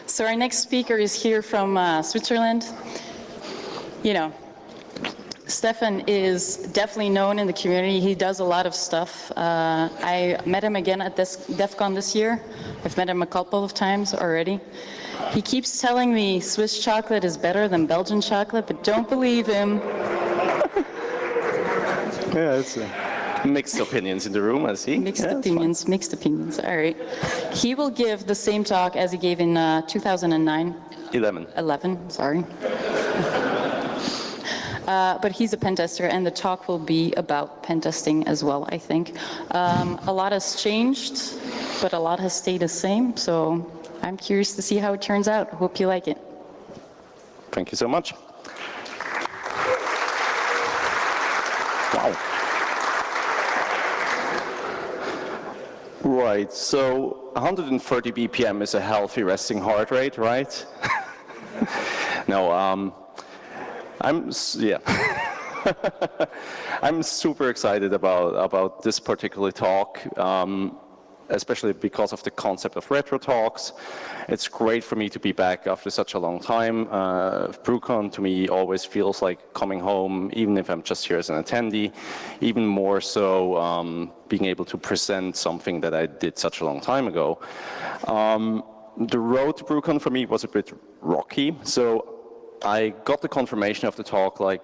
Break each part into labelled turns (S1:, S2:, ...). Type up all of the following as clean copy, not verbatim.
S1: So our next speaker is here from Switzerland. You know, Stefan is definitely known in the community. He does a lot of stuff. I met him again at DEF CON this year. I've met him a couple of times already. He keeps telling me Swiss chocolate is better than Belgian chocolate, but don't believe him.
S2: Yeah, it's mixed opinions in the room, I see.
S1: Mixed opinions, all right. He will give the same talk as he gave in 2009. 11, sorry. But he's a pen tester, and the talk will be about pen testing as well, I think. A lot has changed, but a lot has stayed the same, so I'm curious to see how it turns out. Hope you like it.
S2: Thank you so much. Wow. Right, so 130 BPM is a healthy resting heart rate, right? No, I'm super excited about this particular talk, especially because of the concept of retro talks. It's great for me to be back after such a long time. BruCON to me always feels like coming home, even if I'm just here as an attendee, even more so being able to present something that I did such a long time ago. The road to BruCON for me was a bit rocky, so I got the confirmation of the talk like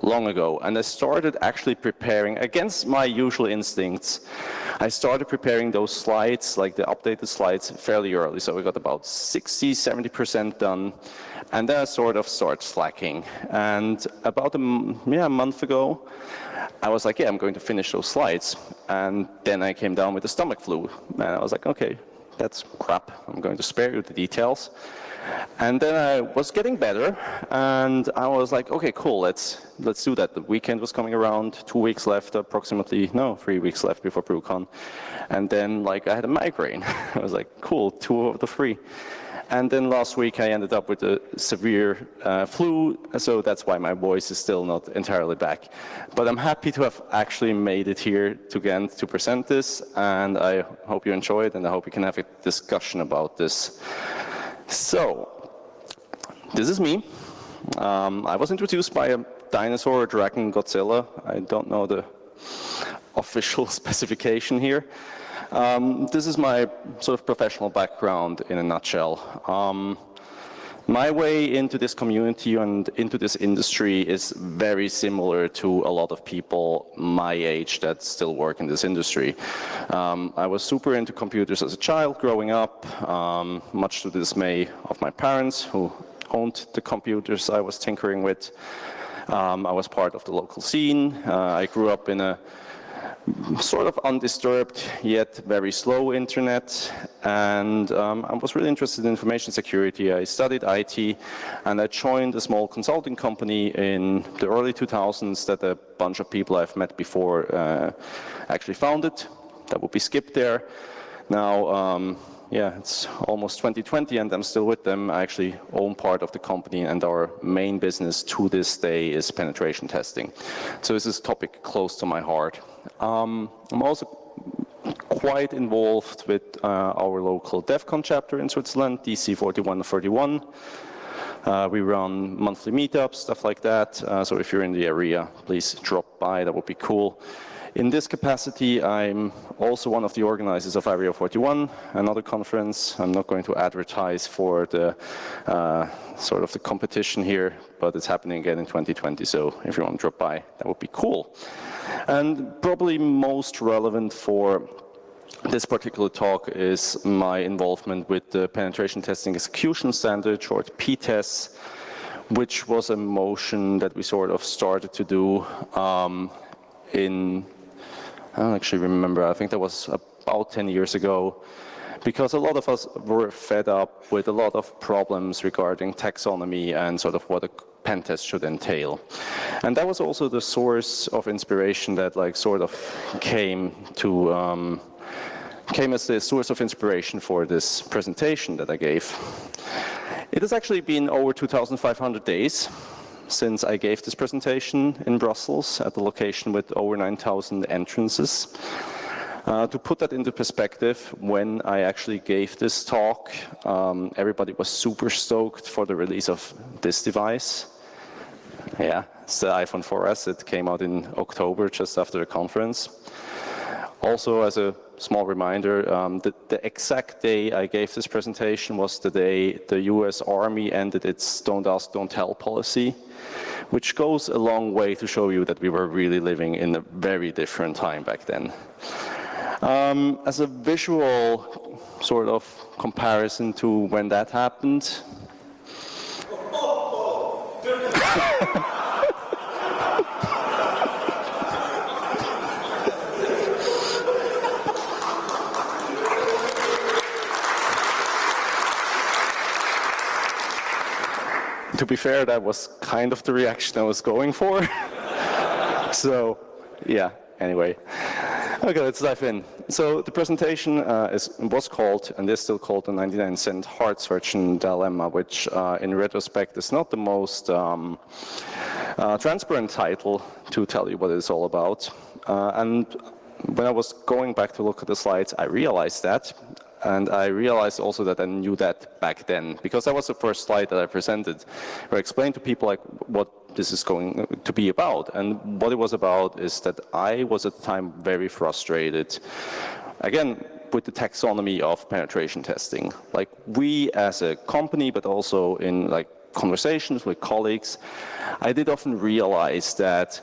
S2: long ago, and I started actually preparing, against my usual instincts, I started preparing those slides, like the updated slides, fairly early. So we got about 60–70% done, and then I sort of started slacking. And about a month ago, I was like, yeah, I'm going to finish those slides. And then I came down with the stomach flu, and I was like, okay, that's crap. I'm going to spare you the details. And then I was getting better, and I was like, okay, cool, let's do that. The weekend was coming around, 2 weeks left, approximately, no, 3 weeks left before BruCON. And then, like, I had a migraine. I was like, cool, 2 of the 3. And then last week I ended up with a severe flu, so that's why my voice is still not entirely back. But I'm happy to have actually made it here to Ghent to present this, and I hope you enjoy it, and I hope we can have a discussion about this. So, this is me. I was introduced by a dinosaur, a dragon, Godzilla. I don't know the official specification here. This is my sort of professional background in a nutshell. My way into this community and into this industry is very similar to a lot of people my age that still work in this industry. I was super into computers as a child growing up, much to the dismay of my parents who owned the computers I was tinkering with. I was part of the local scene. I grew up in a sort of undisturbed yet very slow internet, and I was really interested in information security. I studied IT, and I joined a small consulting company in the early 2000s that a bunch of people I've met before actually founded. That would be skipped there. Now, yeah, it's almost 2020 and I'm still with them. I actually own part of the company, and our main business to this day is penetration testing. So this is a topic close to my heart. I'm also quite involved with our local DEF CON chapter in Switzerland, DC 4131. We run monthly meetups, stuff like that. So if you're in the area, please drop by, that would be cool. In this capacity, I'm also one of the organizers of Area 41, another conference. I'm not going to advertise for the sort of the competition here, but it's happening again in 2020. So if you want to drop by, that would be cool. And probably most relevant for this particular talk is my involvement with the Penetration Testing Execution Standard, short PTES, which was a motion that we sort of started to do I don't actually remember, I think that was about 10 years ago, because a lot of us were fed up with a lot of problems regarding taxonomy and sort of what a pen test should entail. And that was also the source of inspiration that like sort of came as the source of inspiration for this presentation that I gave. It has actually been over 2,500 days since I gave this presentation in Brussels at the location with over 9,000 entrances. To put that into perspective, when I actually gave this talk, everybody was super stoked for the release of this device. Yeah, it's the iPhone 4S. It came out in October, just after the conference. Also, as a small reminder, the exact day I gave this presentation was the day the US Army ended its Don't Ask, Don't Tell policy, which goes a long way to show you that we were really living in a very different time back then. As a visual sort of comparison to when that happened, to be fair, that was kind of the reaction I was going for. So, yeah, anyway. Okay, let's dive in. So the presentation was called, and is still called, the 99-cent heart surgeon dilemma, which in retrospect is not the most transparent title to tell you what it's all about. And when I was going back to look at the slides, I realized that. And I realized also that I knew that back then, because that was the first slide that I presented, where I explained to people like what this is going to be about. And what it was about is that I was at the time very frustrated, again, with the taxonomy of penetration testing. Like we as a company, but also in like conversations with colleagues, I did often realize that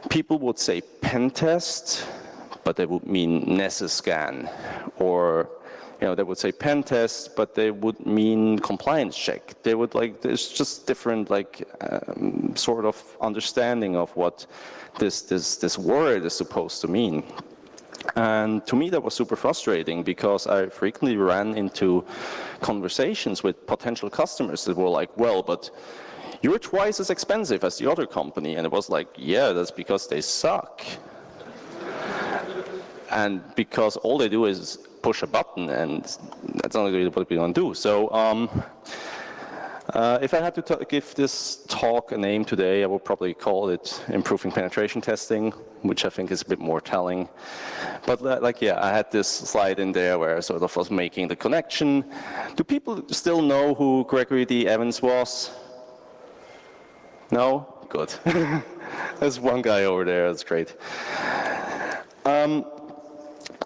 S2: people would say pen test, but they would mean NESA-scan, or they would say pen test, but they would mean compliance check. They would there's just different sort of understanding of what this word is supposed to mean. And to me that was super frustrating, because I frequently ran into conversations with potential customers that were like, well, but you're twice as expensive as the other company. And it was like, yeah, that's because they suck. And because all they do is push a button, and that's not really what we want to do. So if I had to give this talk a name today, I would probably call it Improving Penetration Testing, which I think is a bit more telling. But I had this slide in there where I sort of was making the connection. Do people still know who Gregory D. Evans was? No? Good. There's one guy over there, that's great.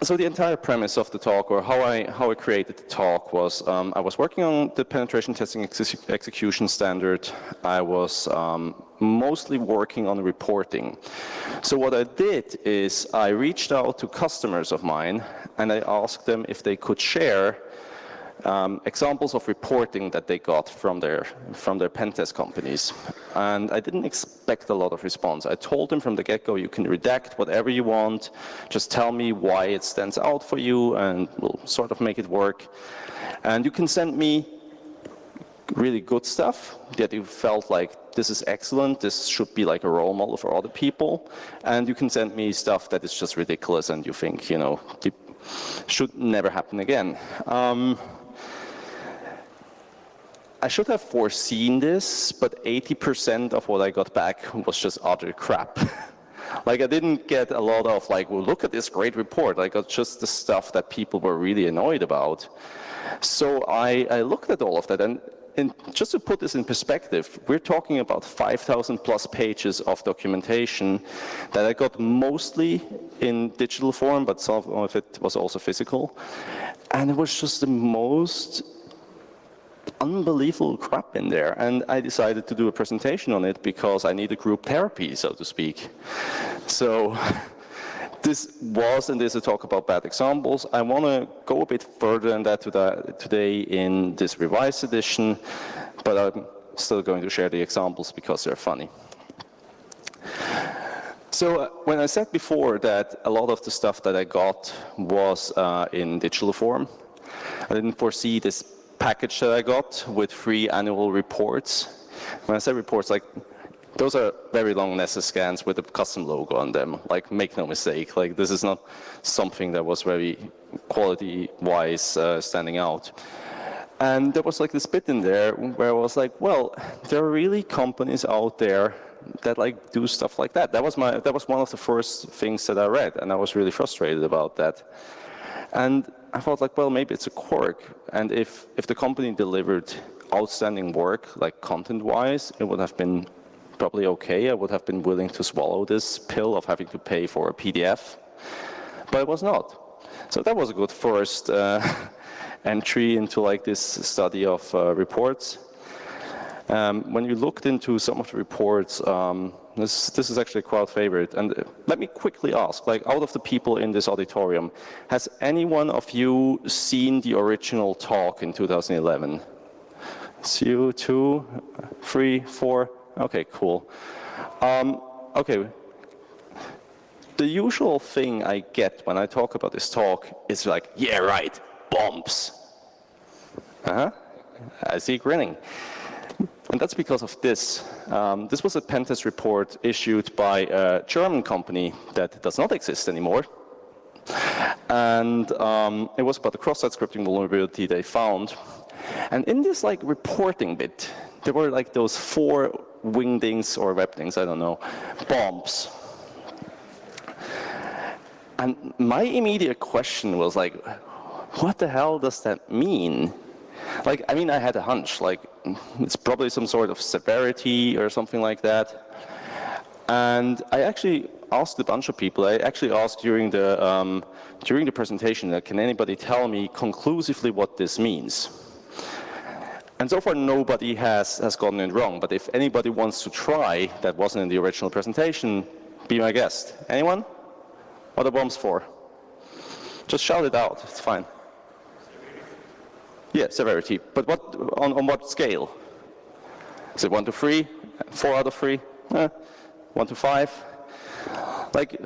S2: So the entire premise of the talk, or how I created the talk, was I was working on the penetration testing execution standard. I was mostly working on reporting. So what I did is I reached out to customers of mine, and I asked them if they could share examples of reporting that they got from their pen test companies. And I didn't expect a lot of response. I told them from the get-go, you can redact whatever you want, just tell me why it stands out for you, and we'll sort of make it work. And you can send me really good stuff that you felt like this is excellent, this should be like a role model for other people. And you can send me stuff that is just ridiculous and you think, it should never happen again. I should have foreseen this, but 80% of what I got back was just utter crap. I didn't get a lot of well, look at this great report. I got just the stuff that people were really annoyed about. So I looked at all of that, and just to put this in perspective, we're talking about 5,000 plus pages of documentation that I got mostly in digital form, but some of it was also physical. And it was just the most unbelievable crap in there, and I decided to do a presentation on it because I needed group therapy, so to speak. So this was and is a talk about bad examples. I want to go a bit further than that today in this revised edition, but I'm still going to share the examples because they're funny. So when I said before that a lot of the stuff that I got was in digital form, I didn't foresee this package that I got with free annual reports. When I say reports, those are very long NESA scans with a custom logo on them. Make no mistake, this is not something that was very quality-wise standing out. And there was this bit in there where I was like, well, there are really companies out there that like do stuff like that. That was one of the first things that I read, and I was really frustrated about that. And I thought like, well, maybe it's a quirk, and if the company delivered outstanding work, like content-wise, it would have been probably okay. I would have been willing to swallow this pill of having to pay for a PDF, but it was not. So that was a good first entry into like this study of reports. When you looked into some of the reports, this is actually a crowd favorite. And let me quickly ask, like out of the people in this auditorium, has any one of you seen the original talk in 2011? It's you, 2, 3, 4. Okay, cool. Okay. The usual thing I get when I talk about this talk is like, yeah, right, bombs. I see you grinning. And that's because of this. This was a pen test report issued by a German company that does not exist anymore. And it was about the cross-site scripting vulnerability they found. And in this like reporting bit, there were like those 4 wingdings or webdings, I don't know, bombs. And my immediate question was like, what the hell does that mean? Like, I mean, I had a hunch, like, it's probably some sort of severity or something like that. And I actually asked a bunch of people. I actually asked during the presentation, like, can anybody tell me conclusively what this means? And so far, nobody has gotten it wrong. But if anybody wants to try, that wasn't in the original presentation, be my guest. Anyone? What are bombs for? Just shout it out. It's fine. Yeah, severity. But what on what scale? Is it 1 to 3? 4 out of 3? 1 to 5? Like,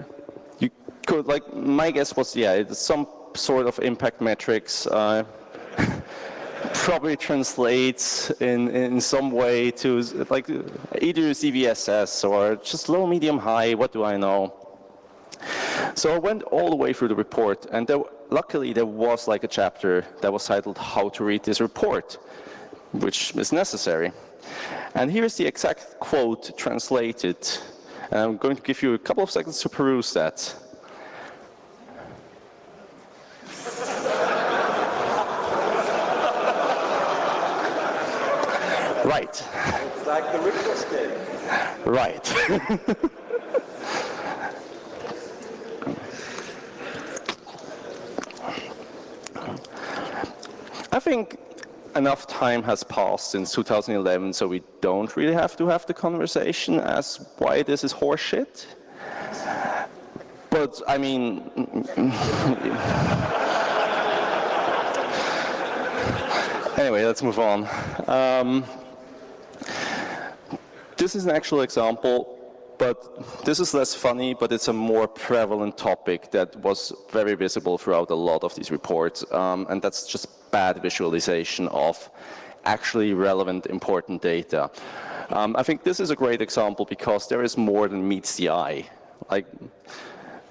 S2: you could, like, my guess was, yeah, it's some sort of impact metrics. Probably translates in some way to like either CVSS or just low, medium, high, what do I know? So I went all the way through the report, and luckily there was like a chapter that was titled How to Read This Report, which is necessary. And here's the exact quote translated. And I'm going to give you a couple of seconds to peruse that. Right.
S3: It's like the Richter scale.
S2: Right. I think enough time has passed since 2011, so we don't really have to have the conversation as why this is horseshit. But, I mean... Anyway, let's move on. This is an actual example, but this is less funny, but it's a more prevalent topic that was very visible throughout a lot of these reports, and that's just bad visualization of actually relevant, important data. I think this is a great example because there is more than meets the eye. Like,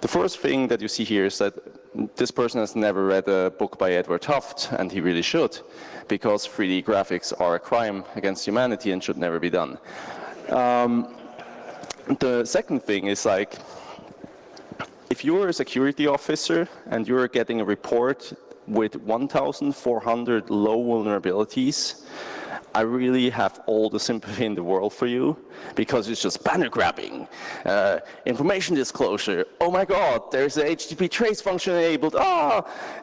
S2: the first thing that you see here is that this person has never read a book by Edward Tufte, and he really should, because 3D graphics are a crime against humanity and should never be done. The second thing is like, if you're a security officer and you're getting a report with 1,400 low vulnerabilities, I really have all the sympathy in the world for you, because it's just banner grabbing, information disclosure, oh my god, there's a HTTP trace function enabled,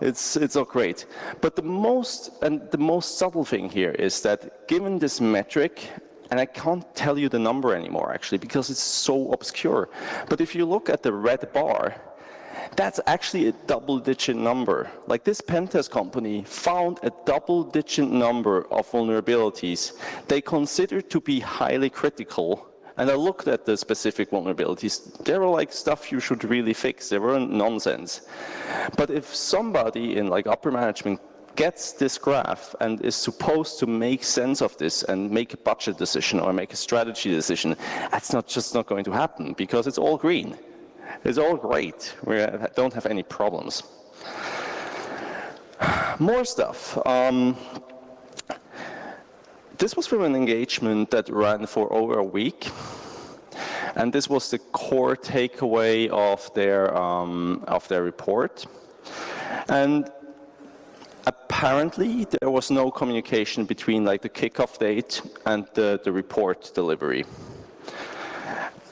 S2: it's all great. But the most subtle thing here is that given this metric, and I can't tell you the number anymore actually, because it's so obscure, but if you look at the red bar, that's actually a double-digit number. Like, this pentest company found a double-digit number of vulnerabilities they considered to be highly critical. And I looked at the specific vulnerabilities. They were like stuff you should really fix. They weren't nonsense. But if somebody in like upper management gets this graph and is supposed to make sense of this and make a budget decision or make a strategy decision, that's just not going to happen, because it's all green. It's all great. We don't have any problems. More stuff. This was from an engagement that ran for over a week. And this was the core takeaway of their report. And apparently, there was no communication between like the kickoff date and the report delivery.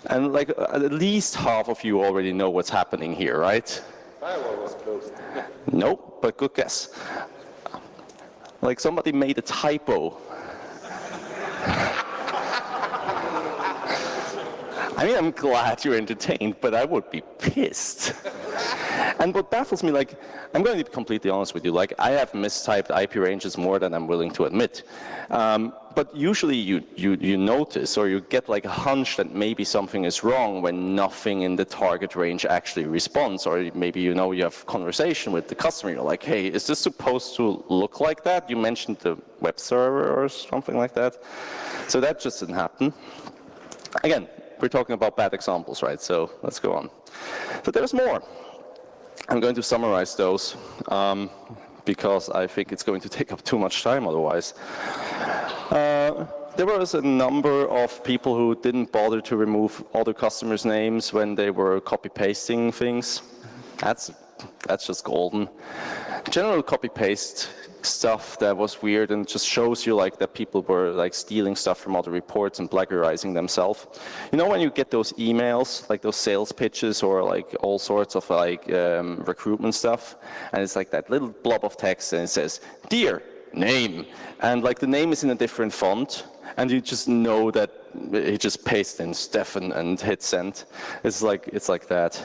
S2: And like at least half of you already know what's happening here, right?
S3: Firewall was closed.
S2: Nope, but good guess. Like somebody made a typo. I mean, I'm glad you're entertained, but I would be pissed. And what baffles me, like, I'm going to be completely honest with you, like, I have mistyped IP ranges more than I'm willing to admit. But usually you notice or you get like a hunch that maybe something is wrong when nothing in the target range actually responds, or maybe you know you have conversation with the customer, you're like, hey, is this supposed to look like that? You mentioned the web server or something like that. So that just didn't happen. Again, we're talking about bad examples, right? So let's go on. But there's more. I'm going to summarize those because I think it's going to take up too much time otherwise. There was a number of people who didn't bother to remove other customers' names when they were copy-pasting things. That's just golden. General copy-paste stuff that was weird and just shows you like that people were like stealing stuff from other reports and plagiarizing themselves. You know when you get those emails, like those sales pitches or like all sorts of like recruitment stuff, and it's like that little blob of text and it says, "Dear name," and like the name is in a different font, and you just know that he just pasted in Stefan and hit send. It's like that.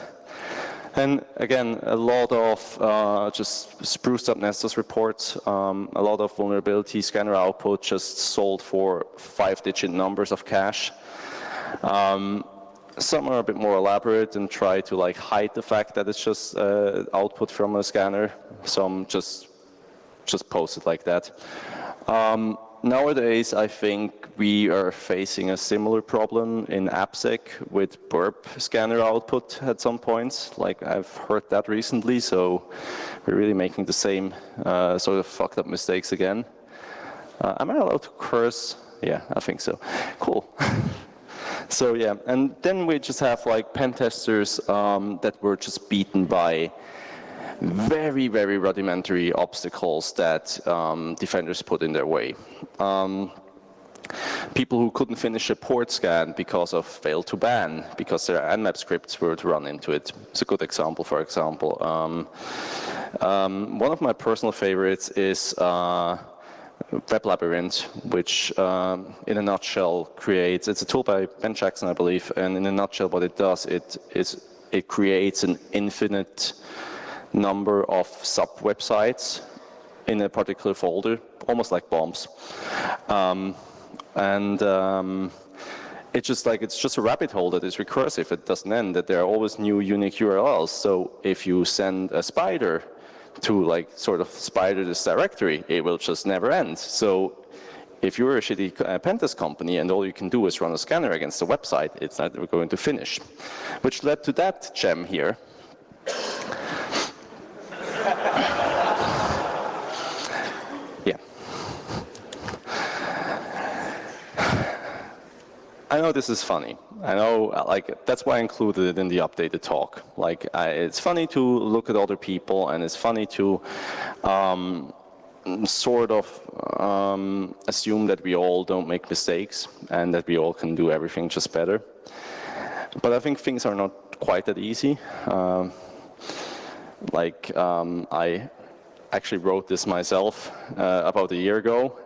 S2: And again, a lot of just spruced up Nessus reports, a lot of vulnerability scanner output just sold for 5-digit numbers of cache. Some are a bit more elaborate and try to like hide the fact that it's just output from a scanner. Some just post it like that. Nowadays, I think we are facing a similar problem in AppSec with burp scanner output at some points. Like I've heard that recently, so we're really making the same sort of fucked up mistakes again. Am I allowed to curse? Yeah, I think so. Cool. So yeah, and then we just have like pen testers that were just beaten by very, very rudimentary obstacles that defenders put in their way. People who couldn't finish a port scan because of fail to ban, because their Nmap scripts were to run into it. It's a good example, for example. One of my personal favorites is Web Labyrinth, which in a nutshell creates, it's a tool by Ben Jackson, I believe, and in a nutshell what it does, it creates an infinite number of sub-websites in a particular folder, almost like bombs. It's just a rabbit hole that is recursive. It doesn't end, that there are always new unique URLs. So if you send a spider to like sort of spider this directory, it will just never end. So if you're a shitty pentest company and all you can do is run a scanner against the website, it's never going to finish. Which led to that gem here. Yeah. I know this is funny. I know, like, that's why I included it in the updated talk. Like, it's funny to look at other people, and it's funny to sort of assume that we all don't make mistakes and that we all can do everything just better. But I think things are not quite that easy. I actually wrote this myself about a year ago,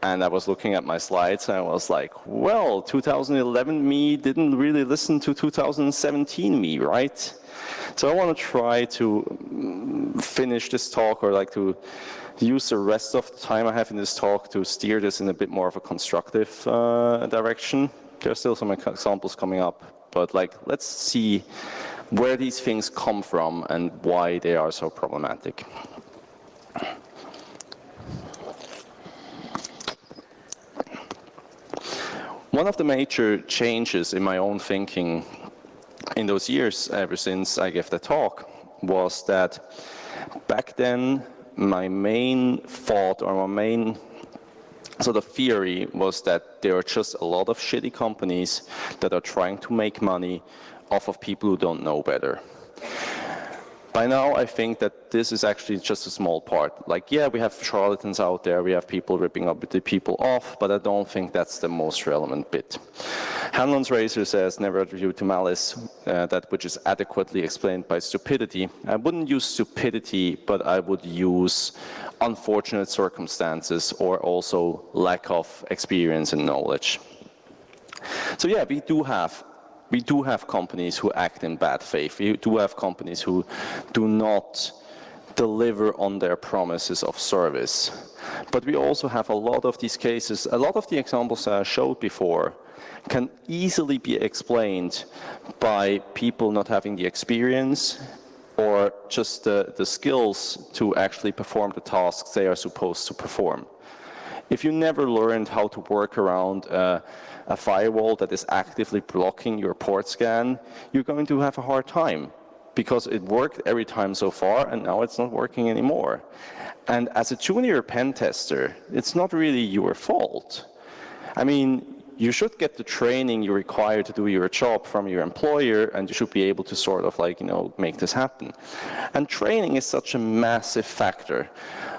S2: and I was looking at my slides and I was like, well, 2011 me didn't really listen to 2017 me, right? So I want to try to finish this talk, or like to use the rest of the time I have in this talk to steer this in a bit more of a constructive direction. There are still some examples coming up, but like, let's see where these things come from and why they are so problematic. One of the major changes in my own thinking in those years, ever since I gave the talk, was that back then my main thought or my main So the theory was that there are just a lot of shitty companies that are trying to make money off of people who don't know better. By now, I think that this is actually just a small part. Like, yeah, we have charlatans out there, we have people ripping up the people off, but I don't think that's the most relevant bit. Hanlon's razor says, never attribute to malice that which is adequately explained by stupidity. I wouldn't use stupidity, but I would use unfortunate circumstances or also lack of experience and knowledge. So yeah, we do have companies who act in bad faith. We do have companies who do not deliver on their promises of service. But we also have a lot of these cases, a lot of the examples that I showed before can easily be explained by people not having the experience or just the skills to actually perform the tasks they are supposed to perform. If you never learned how to work around a firewall that is actively blocking your port scan, you're going to have a hard time because it worked every time so far and now it's not working anymore. And as a junior pen tester, it's not really your fault. I mean, you should get the training you require to do your job from your employer, and you should be able to sort of like, make this happen. And training is such a massive factor.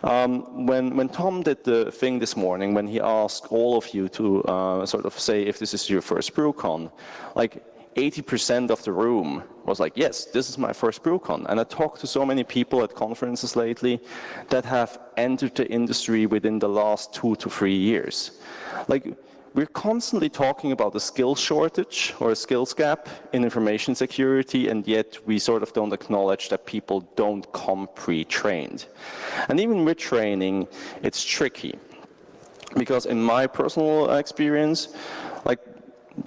S2: When Tom did the thing this morning, when he asked all of you to sort of say if this is your first BruCON, like 80% of the room was like, yes, this is my first BruCON. And I talked to so many people at conferences lately that have entered the industry within the last 2 to 3 years. Like, we're constantly talking about a skills shortage or a skills gap in information security, and yet we sort of don't acknowledge that people don't come pre-trained. And even with training, it's tricky. Because in my personal experience, like,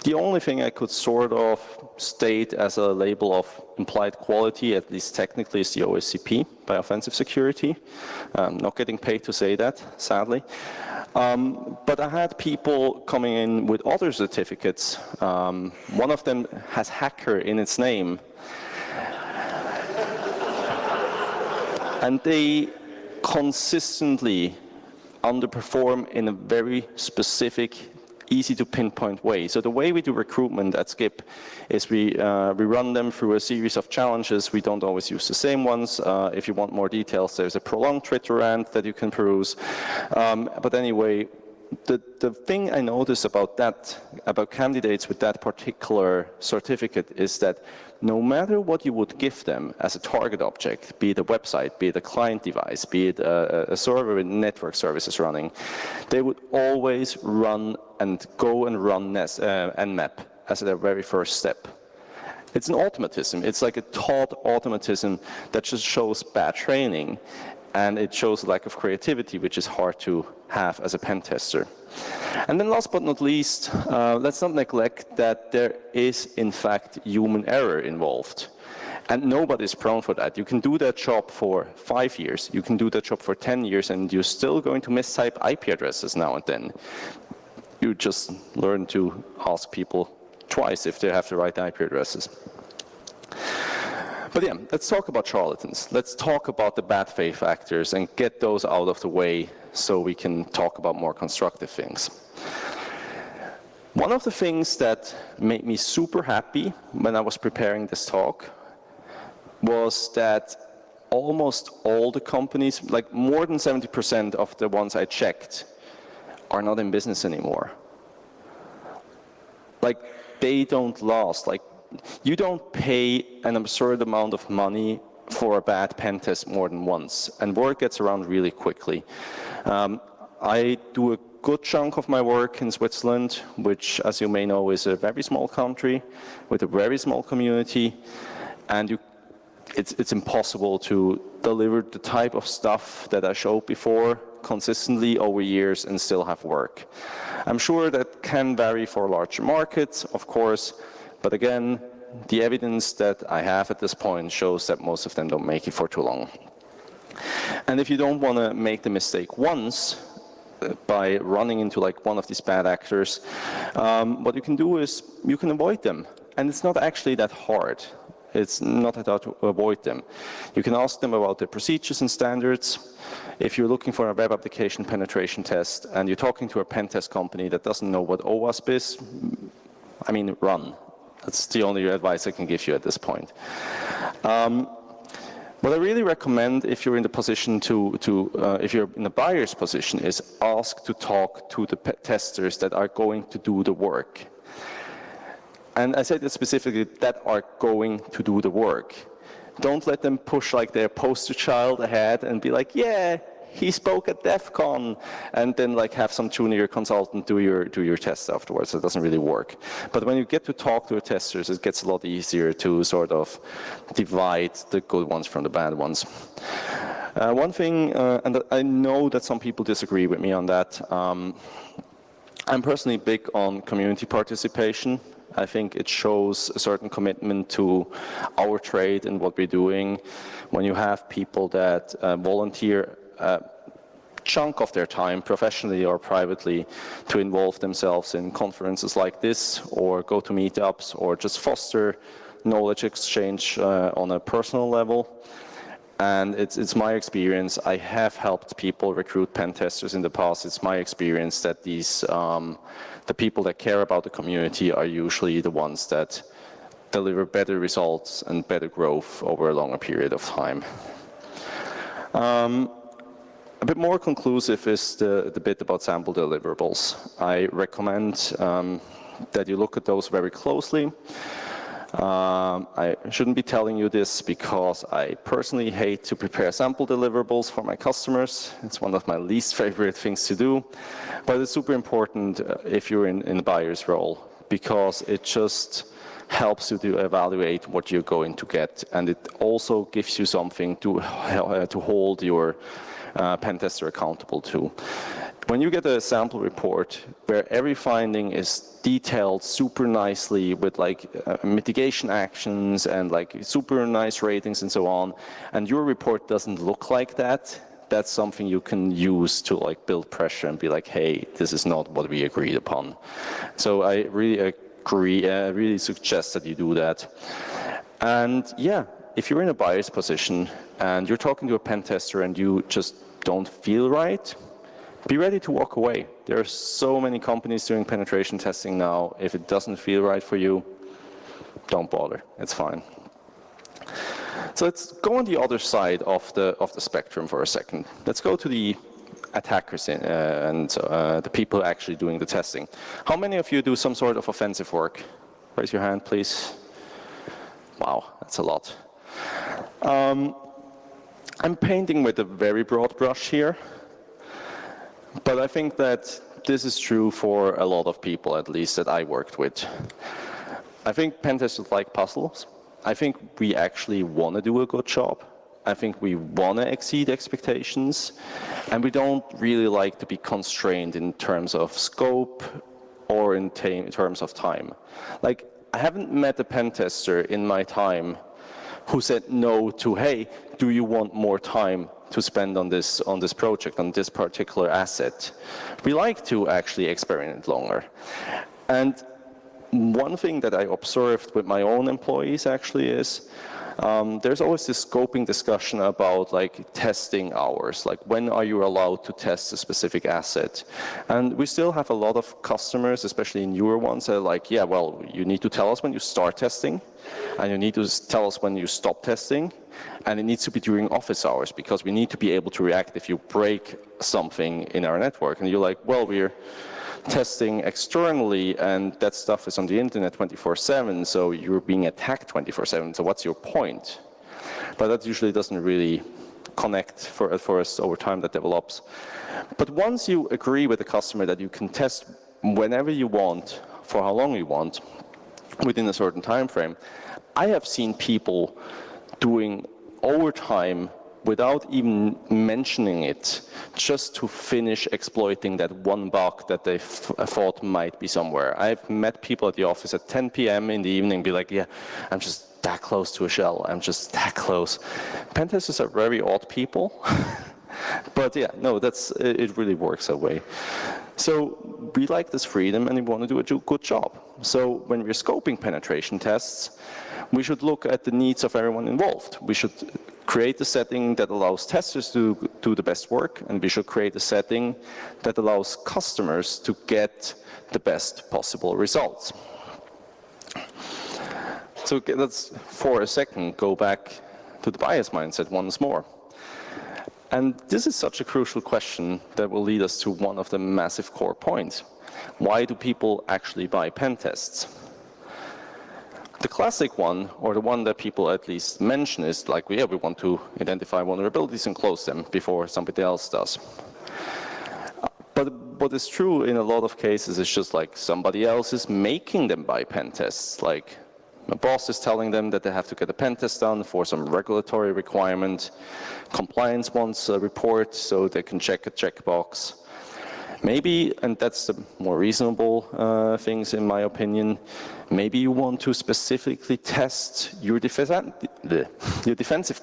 S2: the only thing I could sort of state as a label of implied quality, at least technically, is the OSCP by offensive security. Not getting paid to say that, sadly. But I had people coming in with other certificates. One of them has hacker in its name. And they consistently underperform in a very specific, easy to pinpoint way. So the way we do recruitment at Skip is we run them through a series of challenges. We don't always use the same ones. If you want more details, there's a prolonged Twitter rant that you can peruse. But anyway, the thing I noticed about candidates with that particular certificate is that no matter what you would give them as a target object, be it a website, be it a client device, be it a server with network services running, they would always run and go and run Nmap as their very first step. It's an automatism. It's like a taught automatism that just shows bad training, and it shows a lack of creativity, which is hard to have as a pen tester. And then last but not least, let's not neglect that there is, in fact, human error involved. And nobody's prone for that. You can do that job for 5 years, you can do that job for 10 years, and you're still going to mistype IP addresses now and then. You just learn to ask people twice if they have the right IP addresses. But yeah, let's talk about charlatans. Let's talk about the bad faith actors and get those out of the way so we can talk about more constructive things. One of the things that made me super happy when I was preparing this talk was that almost all the companies, like more than 70% of the ones I checked, are not in business anymore. Like, they don't last. Like, you don't pay an absurd amount of money for a bad pen test more than once, and word gets around really quickly. I do a good chunk of my work in Switzerland, which, as you may know, is a very small country with a very small community, and it's impossible to deliver the type of stuff that I showed before consistently over years and still have work. I'm sure that can vary for larger markets, of course, but again, the evidence that I have at this point shows that most of them don't make it for too long. And if you don't want to make the mistake once by running into like one of these bad actors, what you can do is you can avoid them. And it's not actually that hard. It's not that hard to avoid them. You can ask them about their procedures and standards. if you're looking for a web application penetration test and you're talking to a pen test company that doesn't know what OWASP is, I mean, run. That's the only advice I can give you at this point. What I really recommend if you're in the position if you're in the buyer's position is ask to talk to the testers that are going to do the work. And I say that specifically, that are going to do the work. Don't let them push like their poster child ahead and be like, yeah, he spoke at DEF CON, and then like have some junior consultant do your test afterwards. It doesn't really work. But when you get to talk to the testers, it gets a lot easier to sort of divide the good ones from the bad ones. One thing, and I know that some people disagree with me on that, I'm personally big on community participation. I think it shows a certain commitment to our trade and what we're doing. When you have people that volunteer a chunk of their time, professionally or privately, to involve themselves in conferences like this, or go to meetups, or just foster knowledge exchange on a personal level. And it's my experience, I have helped people recruit pen testers in the past. It's my experience that these, the people that care about the community are usually the ones that deliver better results and better growth over a longer period of time. A bit more conclusive is the bit about sample deliverables. I recommend that you look at those very closely. I shouldn't be telling you this because I personally hate to prepare sample deliverables for my customers. It's one of my least favorite things to do, but it's super important if you're in the buyer's role, because it just helps you to evaluate what you're going to get, and it also gives you something to hold your pen tester accountable to. When you get a sample report where every finding is detailed super nicely with like mitigation actions and like super nice ratings and so on, and your report doesn't look like that, that's something you can use to like build pressure and be like, hey, this is not what we agreed upon. So I really agree, really suggest that you do that. And yeah, if you're in a buyer's position and you're talking to a pen tester and you just don't feel right, be ready to walk away. There are so many companies doing penetration testing now. If it doesn't feel right for you, don't bother. It's fine. So let's go on the other side of the spectrum for a second. Let's go to the attackers and the people actually doing the testing. How many of you do some sort of offensive work? Raise your hand, please. Wow, that's a lot. I'm painting with a very broad brush here, but I think that this is true for a lot of people, at least that I worked with. I think pen testers like puzzles. I think we actually want to do a good job. I think we want to exceed expectations, and we don't really like to be constrained in terms of scope or in terms of time. Like, I haven't met a pen tester in my time who said no to, hey, do you want more time to spend on this project, on this particular asset? We like to actually experiment longer. And one thing that I observed with my own employees actually is there's always this scoping discussion about like testing hours, like when are you allowed to test a specific asset? And we still have a lot of customers, especially newer ones, that are like, yeah, well, you need to tell us when you start testing, and you need to tell us when you stop testing, and it needs to be during office hours, because we need to be able to react if you break something in our network. And you're like, well, we're testing externally, and that stuff is on the internet 24/7, so you're being attacked 24/7, so what's your point? But that usually doesn't really connect for us over time, that develops. But once you agree with the customer that you can test whenever you want, for how long you want, within a certain time frame, I have seen people doing overtime without even mentioning it, just to finish exploiting that one bug that they thought might be somewhere. I've met people at the office at 10 p.m. in the evening be like, yeah, I'm just that close to a shell, I'm just that close. Pen testers are very odd people, but yeah, no, it really works that way. So we like this freedom and we want to do a good job. So when we're scoping penetration tests, we should look at the needs of everyone involved. We should create a setting that allows testers to do the best work, and we should create a setting that allows customers to get the best possible results. So let's, for a second, go back to the bias mindset once more. And this is such a crucial question that will lead us to one of the massive core points. Why do people actually buy pen tests? The classic one, or the one that people at least mention, is like, yeah, we want to identify vulnerabilities and close them before somebody else does. But what is true in a lot of cases is just like somebody else is making them buy pen tests. Like my boss is telling them that they have to get a pen test done for some regulatory requirement. Compliance wants a report so they can check a checkbox. Maybe, and that's the more reasonable things in my opinion, maybe you want to specifically test your defensive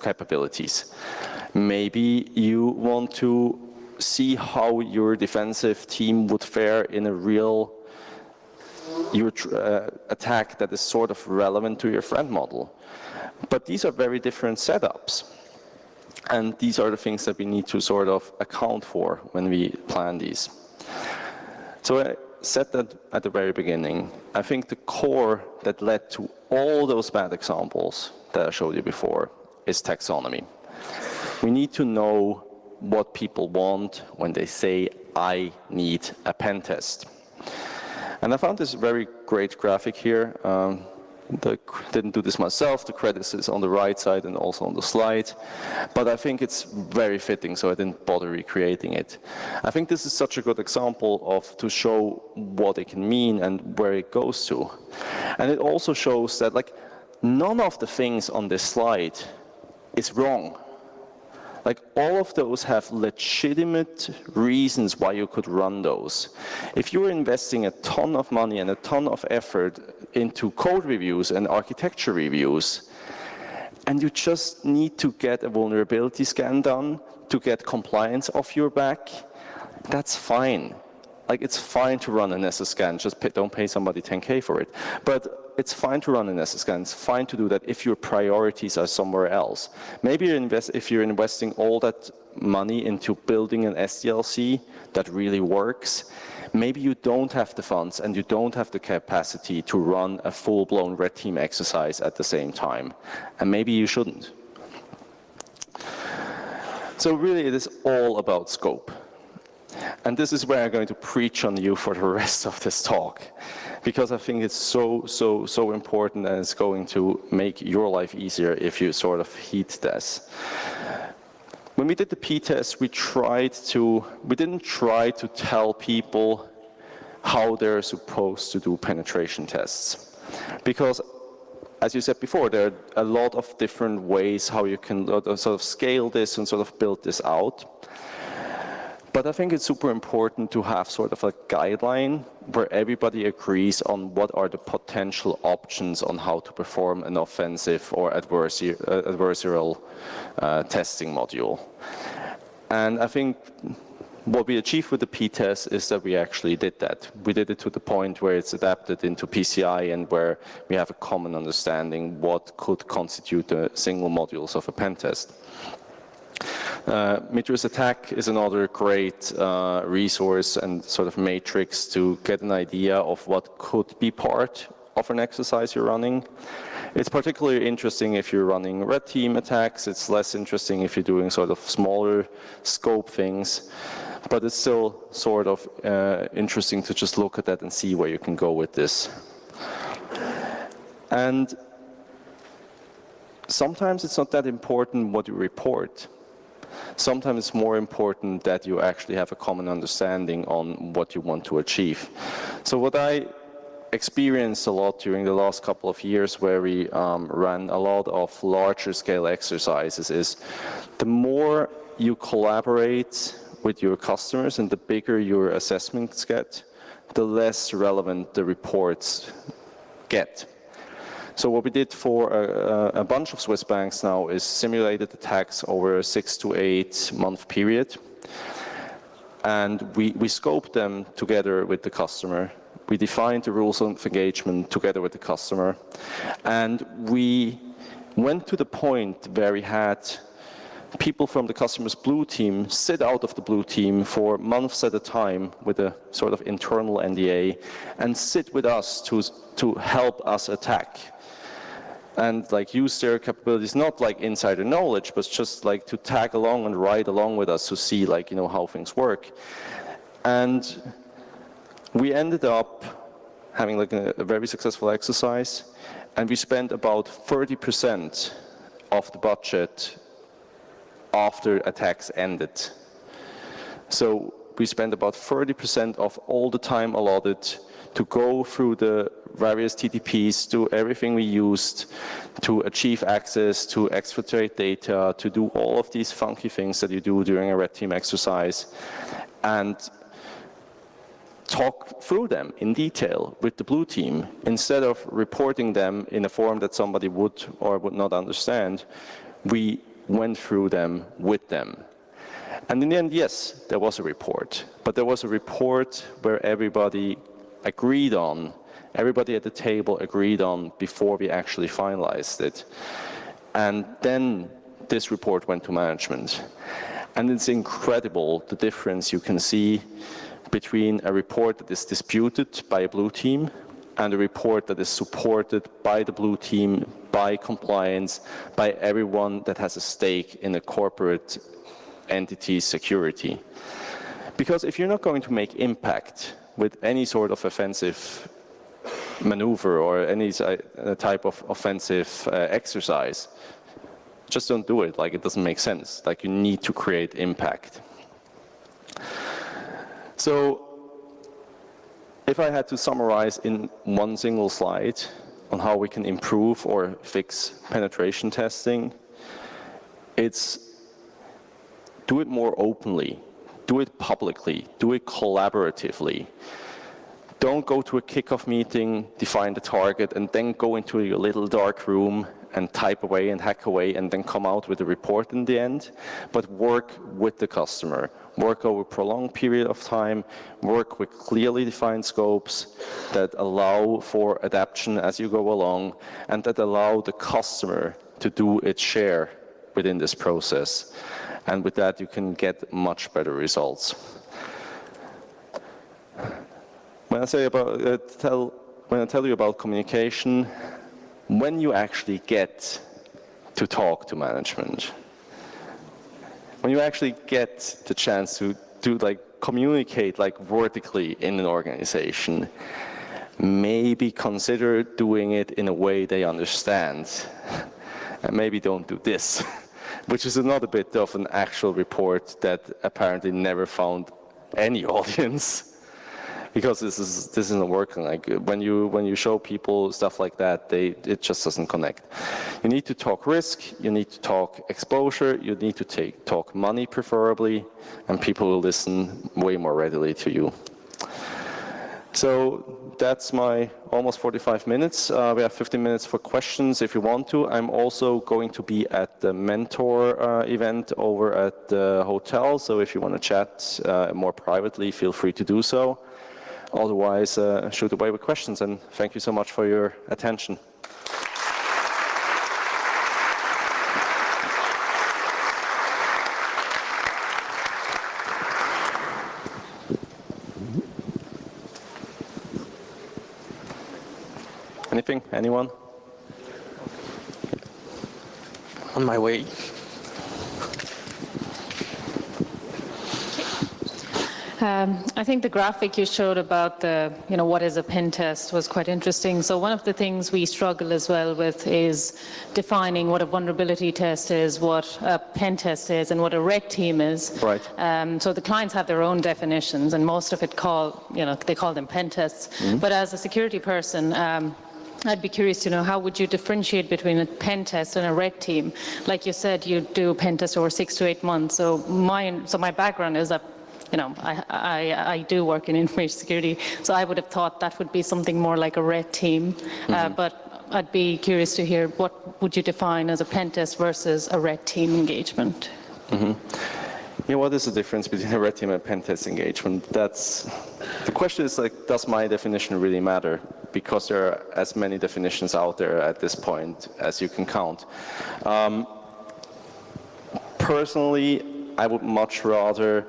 S2: capabilities. Maybe you want to see how your defensive team would fare in a real attack that is sort of relevant to your threat model. But these are very different setups. And these are the things that we need to sort of account for when we plan these. So I said that at the very beginning. I think the core that led to all those bad examples that I showed you before is taxonomy. We need to know what people want when they say, I need a pen test. And I found this very great graphic here. Didn't do this myself. The credits is on the right side and also on the slide. But I think it's very fitting, so I didn't bother recreating it. I think this is such a good example of to show what it can mean and where it goes to. And it also shows that like none of the things on this slide is wrong. Like all of those have legitimate reasons why you could run those. If you're investing a ton of money and a ton of effort into code reviews and architecture reviews, and you just need to get a vulnerability scan done to get compliance off your back, that's fine. Like it's fine to run an SS scan, just don't pay somebody 10K for it. But it's fine to run an SS scan, it's fine to do that if your priorities are somewhere else. Maybe if you're investing all that money into building an SDLC that really works, maybe you don't have the funds and you don't have the capacity to run a full-blown red team exercise at the same time. And maybe you shouldn't. So really it is all about scope. And this is where I'm going to preach on you for the rest of this talk, because I think it's so important, and it's going to make your life easier if you sort of heed this. When we did the P-test, we didn't try to tell people how they're supposed to do penetration tests. Because, as you said before, there are a lot of different ways how you can sort of scale this and sort of build this out. But I think it's super important to have sort of a guideline where everybody agrees on what are the potential options on how to perform an offensive or adversarial testing module. And I think what we achieved with the P-test is that we actually did that. We did it to the point where it's adapted into PCI and where we have a common understanding what could constitute the single modules of a pen test. Meteor's Attack is another great resource and sort of matrix to get an idea of what could be part of an exercise you're running. It's particularly interesting if you're running red team attacks. It's less interesting if you're doing sort of smaller scope things. But it's still sort of interesting to just look at that and see where you can go with this. And sometimes it's not that important what you report. Sometimes it's more important that you actually have a common understanding on what you want to achieve. So what I experienced a lot during the last couple of years where we ran a lot of larger scale exercises is the more you collaborate with your customers and the bigger your assessments get, the less relevant the reports get. So what we did for a bunch of Swiss banks now is simulated attacks over a 6 to 8 month period. And we scoped them together with the customer. We defined the rules of engagement together with the customer. And we went to the point where we had people from the customer's blue team sit out of the blue team for months at a time with a sort of internal NDA and sit with us to help us attack and like use their capabilities, not like insider knowledge, but just like to tag along and ride along with us to see like, how things work. And we ended up having like a very successful exercise, and we spent about 30% of the budget after attacks ended. So we spent about 30% of all the time allotted to go through the various TTPs, do everything we used to achieve access, to exfiltrate data, to do all of these funky things that you do during a red team exercise, and talk through them in detail with the blue team. Instead of reporting them in a form that somebody would or would not understand, we went through them with them. And in the end, yes, there was a report, but there was a report where everybody agreed on, everybody at the table agreed on before we actually finalized it. And then this report went to management. And it's incredible the difference you can see between a report that is disputed by a blue team and a report that is supported by the blue team, by compliance, by everyone that has a stake in a corporate entity's security. Because if you're not going to make impact with any sort of offensive maneuver or any type of offensive exercise, just don't do it. Like, it doesn't make sense. Like, you need to create impact. So if I had to summarize in one single slide on how we can improve or fix penetration testing, it's do it more openly, do it publicly, do it collaboratively. Don't go to a kickoff meeting, define the target, and then go into your little dark room and type away and hack away and then come out with a report in the end, but work with the customer. Work over a prolonged period of time, work with clearly defined scopes that allow for adaptation as you go along, and that allow the customer to do its share within this process. And with that, you can get much better results. When I say about, when I tell you about communication, when you actually get to talk to management, when you actually get the chance to communicate vertically in an organization, maybe consider doing it in a way they understand, and maybe don't do this, which is another bit of an actual report that apparently never found any audience. Because this isn't working. Like when you show people stuff like that, it just doesn't connect. You need to talk risk, you need to talk exposure, you need to talk money preferably, and people will listen way more readily to you. So that's my almost 45 minutes. We have 15 minutes for questions if you want to. I'm also going to be at the mentor event over at the hotel, so if you want to chat more privately, feel free to do so. Otherwise, shoot away with questions, and thank you so much for your attention. Anything? Anyone?
S4: On my way.
S1: I think the graphic you showed about the, what is a pen test was quite interesting. So one of the things we struggle as well with is defining what a vulnerability test is, what a pen test is, and what a red team is.
S2: Right.
S1: So the clients have their own definitions, and most of it they call them pen tests. Mm-hmm. But as a security person, I'd be curious to know, how would you differentiate between a pen test and a red team? Like you said, you do a pen test over 6 to 8 months. So my background is that I do work in information security, so I would have thought that would be something more like a red team. Mm-hmm. But I'd be curious to hear, what would you define as a pen test versus a red team engagement?
S2: Mm-hmm. What is the difference between a red team and a pen test engagement? The question is does my definition really matter? Because there are as many definitions out there at this point as you can count. personally, I would much rather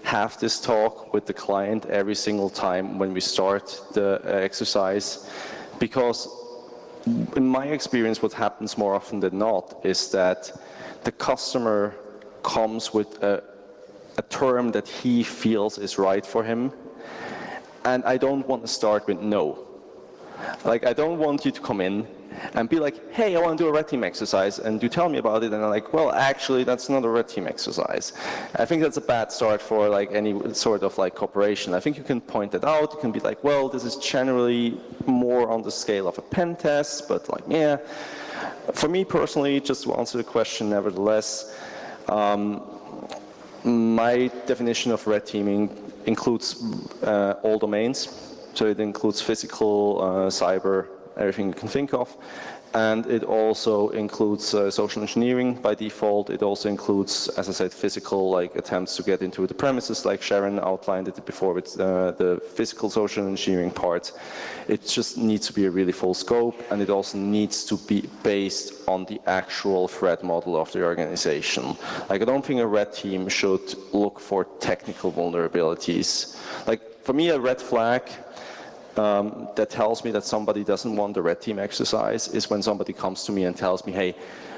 S2: have this talk with the client every single time when we start the exercise, because in my experience, what happens more often than not is that the customer comes with a term that he feels is right for him, and I don't want to start with no. Like, I don't want you to come in and be like, hey, I want to do a red team exercise, and you tell me about it, and I'm like, well, actually, that's not a red team exercise. I think that's a bad start for like any sort of like cooperation. I think you can point it out. You can be like, well, this is generally more on the scale of a pen test, but like, yeah. For me personally, just to answer the question, nevertheless, my definition of red teaming includes all domains. So it includes physical, cyber, everything you can think of. And it also includes social engineering by default. It also includes, as I said, physical, like attempts to get into the premises, like Sharon outlined it before with the physical social engineering part. It just needs to be a really full scope, and it also needs to be based on the actual threat model of the organization. Like, I don't think a red team should look for technical vulnerabilities. Like, for me, a red flag that tells me that somebody doesn't want the red team exercise is when somebody comes to me and tells me, hey,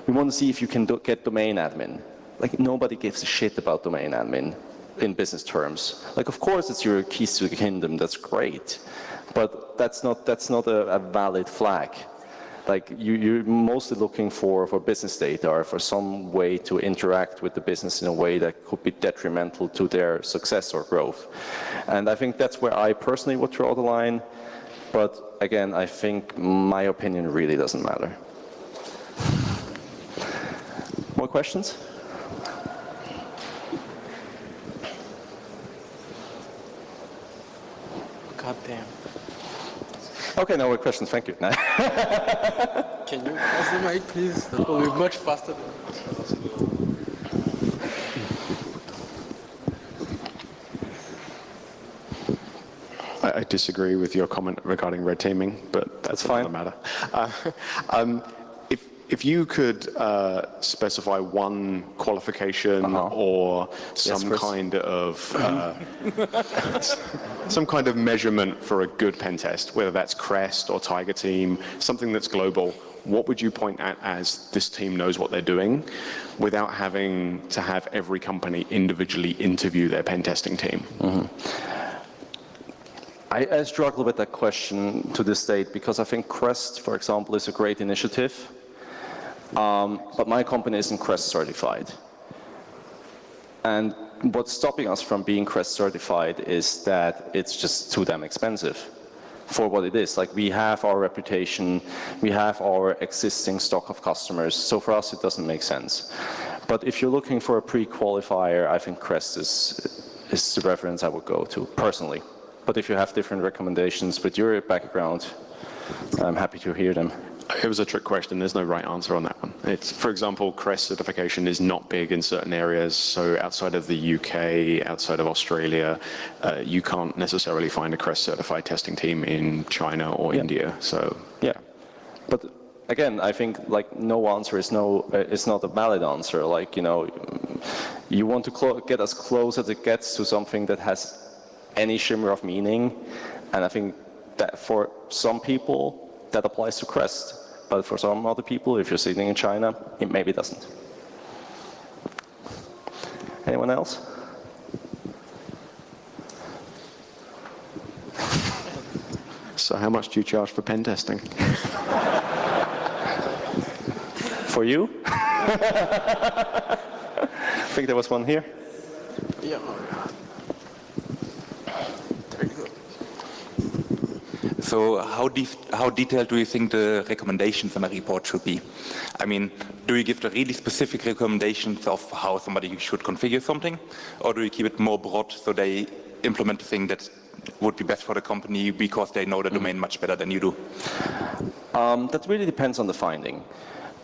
S2: we want to see if you can get domain admin. Like, nobody gives a shit about domain admin in business terms. Like, of course it's your keys to the kingdom, that's great, but that's not a valid flag. Like, you're mostly looking for business data or for some way to interact with the business in a way that could be detrimental to their success or growth. And I think that's where I personally would draw the line. But again, I think my opinion really doesn't matter. More questions?
S4: God damn.
S2: Okay, no more questions, thank you.
S4: Can you pass the mic, please? That will be much faster.
S5: I disagree with your comment regarding red teaming, but that's
S2: fine.
S5: Another matter. If you could specify one qualification or some kind of some kind of measurement for a good pen test, whether that's Crest or Tiger Team, something that's global, what would you point at as this team knows what they're doing, without having to have every company individually interview their pen testing team?
S2: I struggle with that question to this date because I think Crest, for example, is a great initiative. But my company isn't Crest certified. And what's stopping us from being Crest certified is that it's just too damn expensive for what it is. Like, we have our reputation, we have our existing stock of customers, so for us it doesn't make sense. But if you're looking for a pre-qualifier, I think Crest is the reference I would go to, personally. But if you have different recommendations with your background, I'm happy to hear them.
S5: It was a trick question. There's no right answer on that one. It's, for example, Crest certification is not big in certain areas. So outside of the UK, outside of Australia, you can't necessarily find a Crest certified testing team in China or India. So
S2: yeah, but again, I think like no answer is not a valid answer. Like, you know, you want to get as close as it gets to something that has any shimmer of meaning, and I think that for some people that applies to Crest, but for some other people, if you're sitting in China, it maybe doesn't. Anyone else?
S5: So how much do you charge for pen testing?
S2: For you? I think there was one here.
S4: Yeah.
S6: So how detailed do you think the recommendations in a report should be? I mean, do you give the really specific recommendations of how somebody should configure something? Or do you keep it more broad so they implement the thing that would be best for the company because they know the domain much better than you do?
S2: That really depends on the finding.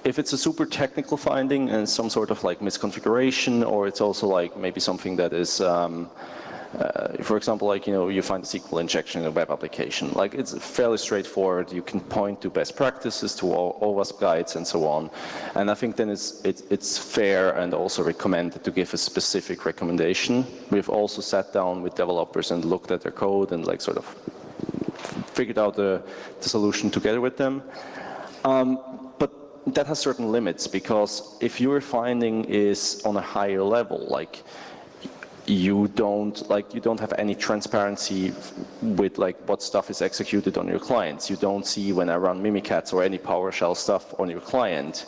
S2: If it's a super technical finding and some sort of like misconfiguration, or it's also like maybe something that is For example, like, you find a SQL injection in a web application. Like, it's fairly straightforward. You can point to best practices, to OWASP guides, and so on. And I think then it's fair and also recommended to give a specific recommendation. We've also sat down with developers and looked at their code and like sort of figured out the solution together with them. But that has certain limits, because if your finding is on a higher level, like, you don't have any transparency with like what stuff is executed on your clients. You don't see when I run Mimikatz or any PowerShell stuff on your client.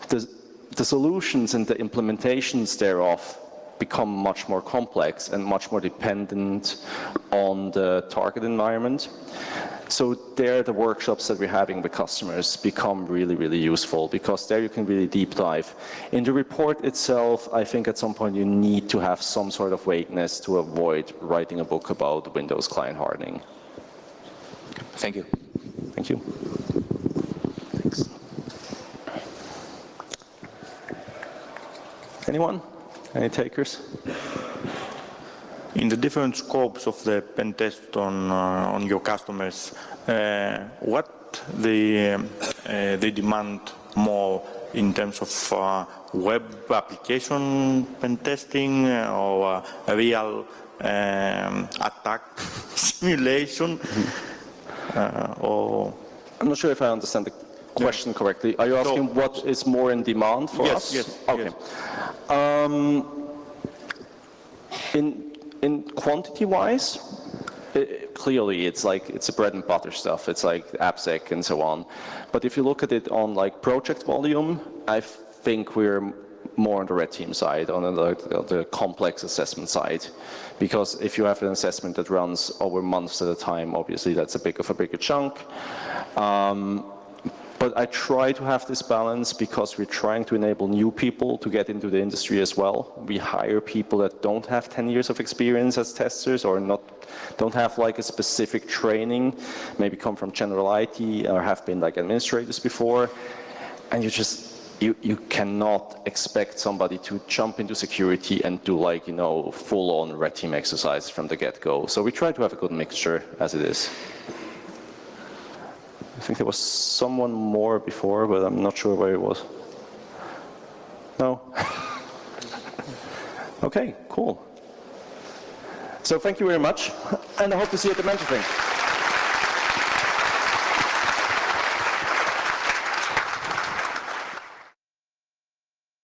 S2: The solutions and the implementations thereof become much more complex and much more dependent on the target environment. So there, the workshops that we're having with customers become really, really useful, because there you can really deep dive. In the report itself, I think at some point you need to have some sort of vagueness to avoid writing a book about Windows client hardening.
S6: Thank you.
S2: Thank you. Thanks. Anyone? Any takers?
S7: In the different scopes of the pen test on your customers, what they demand more in terms of web application pen testing or real attack simulation? Or
S2: I'm not sure if I understand the question correctly. Are you asking what is more in demand for us?
S7: Yes.
S2: Okay. In quantity-wise, clearly it's a bread and butter stuff. It's like AppSec and so on. But if you look at it on like project volume, I think we're more on the red team side, on the complex assessment side. Because if you have an assessment that runs over months at a time, obviously that's a bigger chunk. But I try to have this balance, because we're trying to enable new people to get into the industry as well. We hire people that don't have 10 years of experience as testers, or don't have like a specific training, maybe come from general IT or have been like administrators before. And you cannot expect somebody to jump into security and do like, full-on red team exercise from the get-go. So we try to have a good mixture as it is. I think there was someone more before, but I'm not sure where it was. No? Okay, cool. So thank you very much, and I hope to see you at the mentor thing.